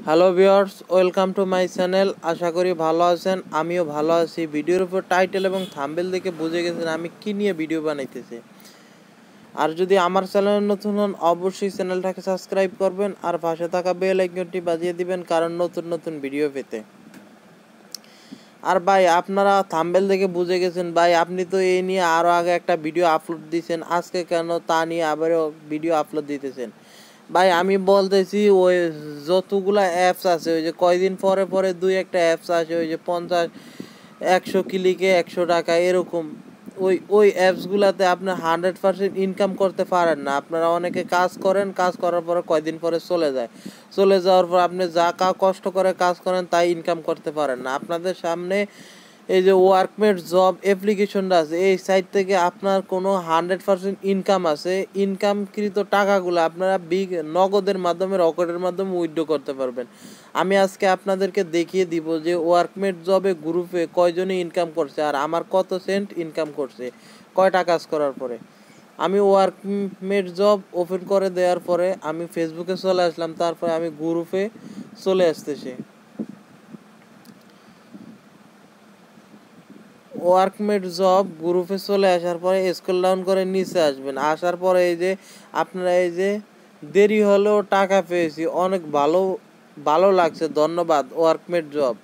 Hello viewers, welcome to my channel. আশা করি ভালো আছেন, আমিও ভালো আছি। ভিডিওর উপর টাইটেল এবং থাম্বনেল দেখে বুঝে গেছেন আমি কি নিয়ে ভিডিও বানাইতেছি। আর যদি আমার চ্যানেল নতুন হন অবশ্যই চ্যানেলটাকে সাবস্ক্রাইব করবেন আর পাশে থাকা বেল আইকনটি বাজিয়ে দিবেন, কারণ নতুন নতুন ভিডিও পেতে। আর ভাই, আপনারা থাম্বনেল দেখে বুঝে গেছেন ভাই, আপনি তো এই নিয়ে আরও আগে একটা ভিডিও আপলোড দিয়েছেন, আজকে কেন তা নিয়ে আবারও ভিডিও আপলোড দিতেছেন। ভাই আমি বলতেছি, ওই যতগুলা অ্যাপস আছে, ওই যে কয়দিন পরে পরে দুই একটা অ্যাপস আসে, ওই যে 50-100 ক্লিকে 100 টাকা এরকম, ওই অ্যাপসগুলাতে আপনি 100% ইনকাম করতে পারেন না। আপনারা অনেকে কাজ করেন, কাজ করার পরে কয়দিন পরে চলে যাওয়ার পর আপনি যা কষ্ট করে কাজ করেন তাই ইনকাম করতে পারেন না। আপনাদের সামনে এই যে ওয়ার্কমেট জব অ্যাপ্লিকেশনটা আছে, এই সাইট থেকে আপনার কোনো 100% ইনকাম আছে। ইনকামকৃত টাকাগুলো আপনারা নগদের মাধ্যমে, রকেটের মাধ্যমে উইথড্র করতে পারবেন। আমি আজকে আপনাদেরকে দেখিয়ে দিব যে ওয়ার্কমেট জবে গ্রুপে কয়জনে ইনকাম করছে আর আমার কত সেন্ট ইনকাম করছে কয়টা কাজ করার পরে। আমি ওয়ার্কমেট জব ওপেন করে দেওয়ার পরে আমি ফেসবুকে চলে আসলাম, তারপরে আমি গ্রুপে চলে আসতেছি। ওয়ার্কমেট জব গ্রুপে চলে আসার পরে স্ক্রল ডাউন করে নিচে আসবেন। আসার পরে এই যে আপনারা এই যে দেরি হলেও টাকা পেয়েছি, অনেক ভালো ভালো লাগছে, ধন্যবাদ ওয়ার্কমেট জব।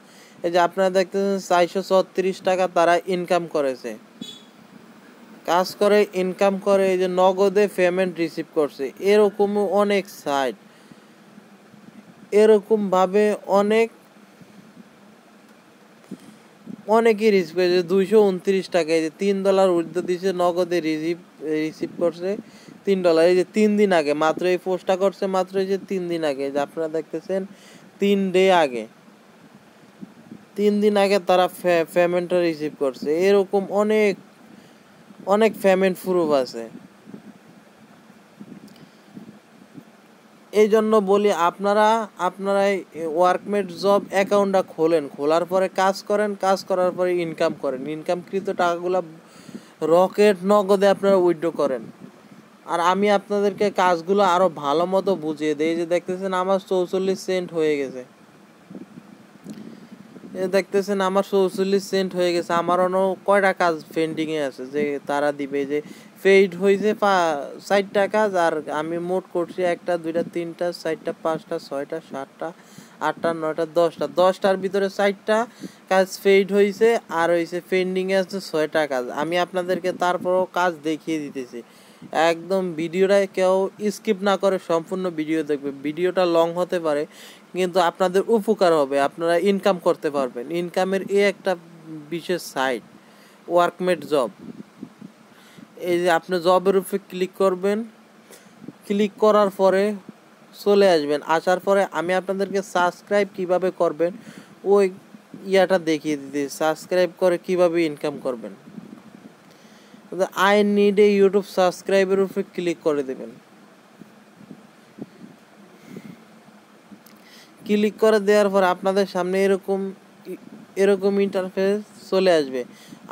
এই যে আপনারা দেখতেছেন 434 টাকা তারা ইনকাম করেছে, কাজ করে ইনকাম করে এই যে নগদে পেমেন্ট রিসিভ করছে। এরকমও অনেক সাইট, এরকমভাবে অনেকেই রিসিভ করেছে। 229 টাকা এই যে $3 উইথড্র দিয়েছে, নগদে রিসিভ করছে $3। এই যে 3 দিন আগে মাত্র এই পোস্টটা করছে, মাত্র এই যে 3 দিন আগে, যে আপনারা দেখতেছেন 3 ডে আগে, 3 দিন আগে তারা পেমেন্টটা রিসিভ করছে। এরকম অনেক অনেক পেমেন্ট প্রুফ আছে। এই জন্য বলি আপনারা ওয়ার্কমেট জব অ্যাকাউন্টটা খোলার পরে কাজ করেন, কাজ করার পরে ইনকাম করেন। ইনকামকৃত টাকাগুলো রকেট নগদে আপনারা উইথড্র করেন। আর আমি আপনাদেরকে কাজগুলো আরও ভালো মতো বুঝিয়ে দিই। যে দেখতেছেন আমার 44 সেন্ট হয়ে গেছে, দেখতেছেন আমার 44 সেন্ট হয়ে গেছে। আমার অন্য কয়টা কাজ পেন্ডিংয়ে আছে যে তারা দিবে, যে পেইড হয়েছে 60টা কাজ, আর আমি মোট করছি 1টা 2টা 3টা 4টা 5টা 6টা 7টা 8টা 9টা 10টার ভিতরে 60টা কাজ পেইড হয়েছে, আর হয়েছে পেন্ডিংয়ে আছে 6টা কাজ। আমি আপনাদেরকে তারপরও কাজ দেখিয়ে দিতেছি। একদম ভিডিওটা কেউ স্কিপ না করে সম্পূর্ণ ভিডিও দেখবে। ভিডিওটা লং হতে পারে কিন্তু আপনাদের উপকার হবে, আপনারা ইনকাম করতে পারবেন। ইনকামের একটা বিশেষ সাইট ওয়ার্কমেট জব। এই যে আপনি জবের উপরে ক্লিক করবেন, ক্লিক করার পরে চলে আসবেন। আসার পরে আমি আপনাদেরকে সাবস্ক্রাইব কিভাবে করবেন ওই ইয়াটা দেখিয়ে দিতে, সাবস্ক্রাইব করে কিভাবে ইনকাম করবেন। আই নিড এ ইউটিউব সাবস্ক্রাইবের উপরে ক্লিক করে দেবেন। ক্লিক করে দেওয়ার পর আপনাদের সামনে এরকম ইন্টারফেস চলে আসবে।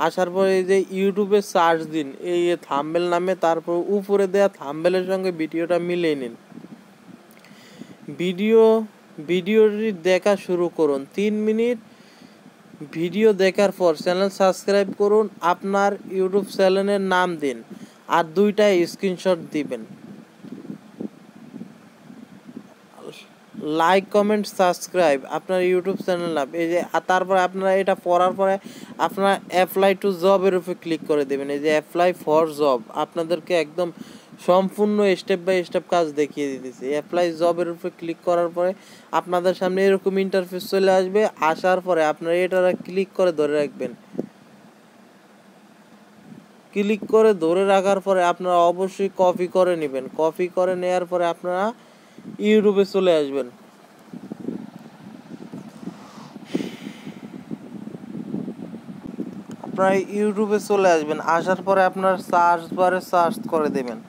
আসার পরে এই যে ইউটিউবে সার্চ দিন এই থাম্বনেল নামে, তারপর উপরে দেওয়া থাম্বনেলের সঙ্গে ভিডিওটা মিলিয়ে নিন। ভিডিওটি দেখা শুরু করুন। 3 মিনিট ভিডিও দেখার পর চ্যানেল সাবস্ক্রাইব করুন, আপনার ইউটিউব চ্যানেলের নাম দিন আর 2টা স্ক্রিনশট দিবেন। লাইক কমেন্ট সাবস্ক্রাইব আপনার ইউটিউব চ্যানেল নাম। এই যে তারপরে আপনারা এটা পড়ার পরে আপনারা অ্যাপ্লাই টু জবের উপরে ক্লিক করে দেবেন। এই যে অ্যাপ্লাই ফর জব, আপনাদেরকে একদম সম্পূর্ণ স্টেপ বাই স্টেপ কাজ দেখিয়ে দিতেছি। অ্যাপ্লাই জবের উপরে ক্লিক করার পরে আপনাদের সামনে এরকম ইন্টারফেস চলে আসবে। আসার পরে আপনারা এটা ক্লিক করে ধরে রাখবেন। ক্লিক করে ধরে রাখার পরে আপনারা অবশ্যই কপি করে নেবেন। কপি করে নেওয়ার পরে আপনারা ইউটিউবে চলে আসবেন। আপনারা ইউটিউবে চলে আসবেন। আসার পরে আপনার সার্চ বারে সার্চ করে দেবেন।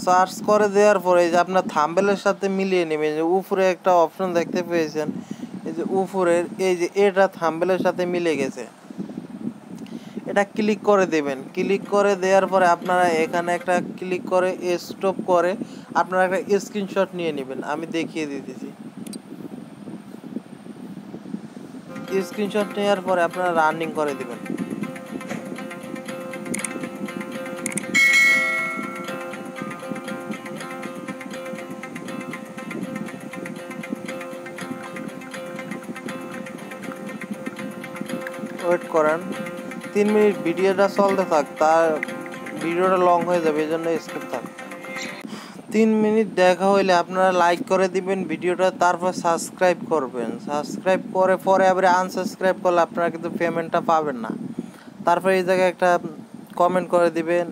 সার্চ করে দেওয়ার পরে এই যে আপনার থাম্বনেলের সাথে মিলিয়ে নেবেন। যে উপরে একটা অপশন দেখতে পেয়েছেন, এই যে উপরের এই যে এটা থাম্বনেলের সাথে মিলে গেছে, এটা ক্লিক করে দেবেন। ক্লিক করে দেওয়ার পরে আপনারা এখানে একটা ক্লিক করে স্টপ করে আপনারা একটা স্ক্রিনশট নিয়ে নেবেন। আমি দেখিয়ে দিতেছি। স্ক্রিনশট নেওয়ার পরে আপনারা রানিং করে দিবেন। ওয়েট করেন 3 মিনিট, ভিডিওটা চলতে থাক, তার ভিডিওটা লং হয়ে যাবে, এই জন্য স্কিপ থাক। 3 মিনিট দেখা হইলে আপনারা লাইক করে দিবেন ভিডিওটা, তারপর সাবস্ক্রাইব করবেন। সাবস্ক্রাইব করে পরে আবার আনসাবস্ক্রাইব করলে আপনারা কিন্তু পেমেন্টটা পাবেন না। তারপর এই জায়গায় একটা কমেন্ট করে দিবেন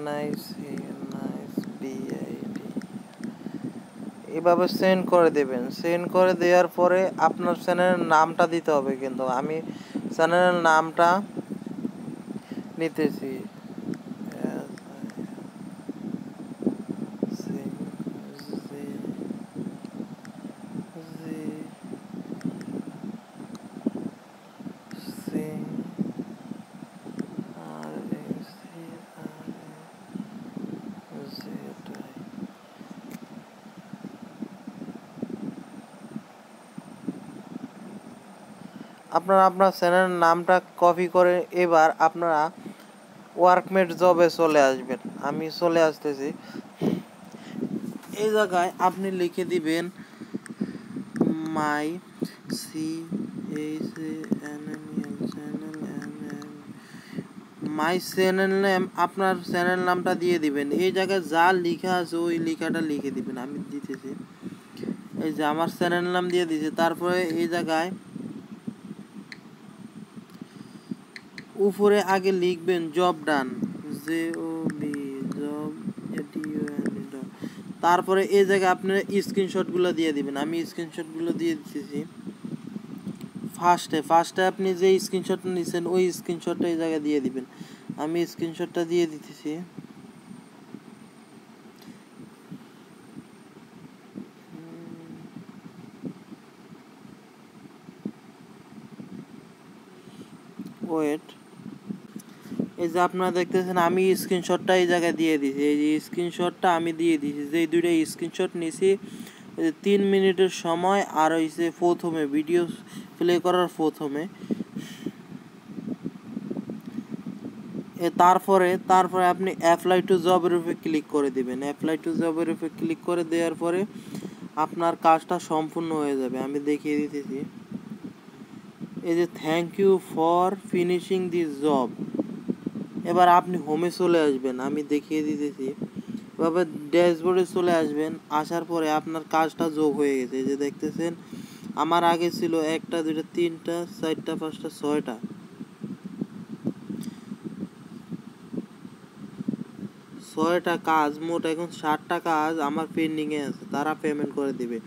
NICNICBID, এভাবে সেন্ড করে দেবেন। সেন্ড করে দেওয়ার পরে আপনার চ্যানেলের নামটা দিতে হবে, কিন্তু আমি চ্যানেলের নামটা নিতেছি। আপনারা আপনার চ্যানেলের নামটা কপি করে এবার আপনারা ওয়ার্কমেট জবে চলে আসবেন। আমি চলে আসতেছি। এই জায়গায় আপনি লিখে দিবেন মাই চ্যানেল নেম, আপনার চ্যানেল নামটা দিয়ে দিবেন। এই জায়গায় যা লেখা আছে ওই লেখাটা লিখে দিবেন। আমি দিতেছি, এই যে আমার চ্যানেল নাম দিয়ে দিয়েছি। তারপরে এই জায়গায় উপরে আগে লিখবেন জব ডান, JOB জব, তারপরে এই জায়গায় আপনারা স্ক্রিনশটগুলো দিয়ে দিবেন। আমি স্ক্রিনশটগুলো দিয়ে দিতেছি। ফার্স্টে আপনি যে স্ক্রিনশটটা নিছেন ওই স্ক্রিনশটটা এই জায়গায় দিয়ে দিবেন। আমি স্ক্রিনশটটা দিয়ে দিতেছি। ওয়েট, এই যে আপনারা দেখতেছেন আমি স্ক্রিনশটটা এই জায়গায় দিয়ে দিয়েছি। এই যে স্ক্রিনশটটা আমি দিয়ে দিয়েছি, যে দুইটা স্ক্রিনশট নিয়েছি 3 মিনিটের সময়, আর হইছে প্রথমে ভিডিও প্লে করার প্রথমে। তারপরে আপনি অ্যাপ্লাই টু জবের উপরে ক্লিক করে দিবেন। অ্যাপ্লাই টু জবের উপরে ক্লিক করে দেওয়ার পরে আপনার কাজটা সম্পূর্ণ হয়ে যাবে। আমি দেখিয়ে দিতেছি। এই যে thank you for finishing this job, এবার আপনি হোমে চলে আসবেন। আমি দেখিয়ে দিতেছি। এভাবে ড্যাশবোর্ডে চলে আসবেন। আসার পরে আপনার কাজটা যোগ হয়ে গেছে। এই যে দেখতেছেন আমার আগে ছিল 1 2 3 4 5 6টা, 6টা কাজ, মোট এখন 60টা কাজ আমার পেন্ডিংয়ে আছে, তারা পেমেন্ট করে দিবে।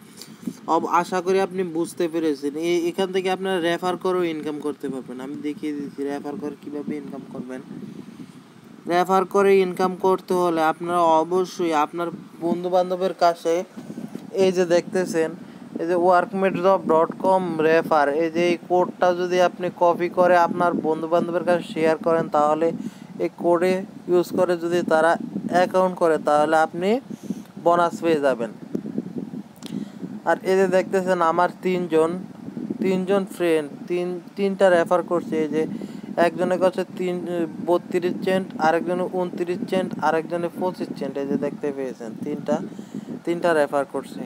আশা করি আপনি বুঝতে পেরেছেন। এখান থেকে আপনারা রেফার করেও ইনকাম করতে পারবেন। আমি দেখিয়ে দিচ্ছি রেফার করে কীভাবে ইনকাম করবেন। রেফার করে ইনকাম করতে হলে আপনারা অবশ্যই আপনার বন্ধুবান্ধবের কাছে, এই যে দেখতেছেন এই যে workmate.com রেফার, এই যে এই কোডটা যদি আপনি কপি করে আপনার বন্ধুবান্ধবের কাছে শেয়ার করেন, তাহলে এই কোডে ইউজ করে যদি তারা অ্যাকাউন্ট করে, তাহলে আপনি বোনাস পেয়ে যাবেন। আর এই যে দেখতেছেন আমার তিনজন ফ্রেন্ড তিনটা রেফার করছে। এই যে একজনের কাছে 32 সেন্ট, আরেকজনে 29 সেন্ট, আরেকজনে 25 সেন্ট। এই যে দেখতে পেয়েছেন তিনটা রেফার করছে।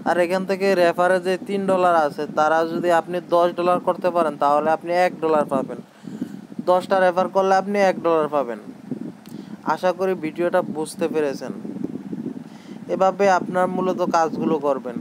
আর এখান থেকে রেফারে যে $3 আছে, তারা যদি আপনি $10 করতে পারেন তাহলে আপনি $1 পাবেন। 10টা রেফার করলে আপনি $1 পাবেন। আশা করি ভিডিওটা বুঝতে পেরেছেন। এভাবে আপনার মূলত কাজগুলো করবেন।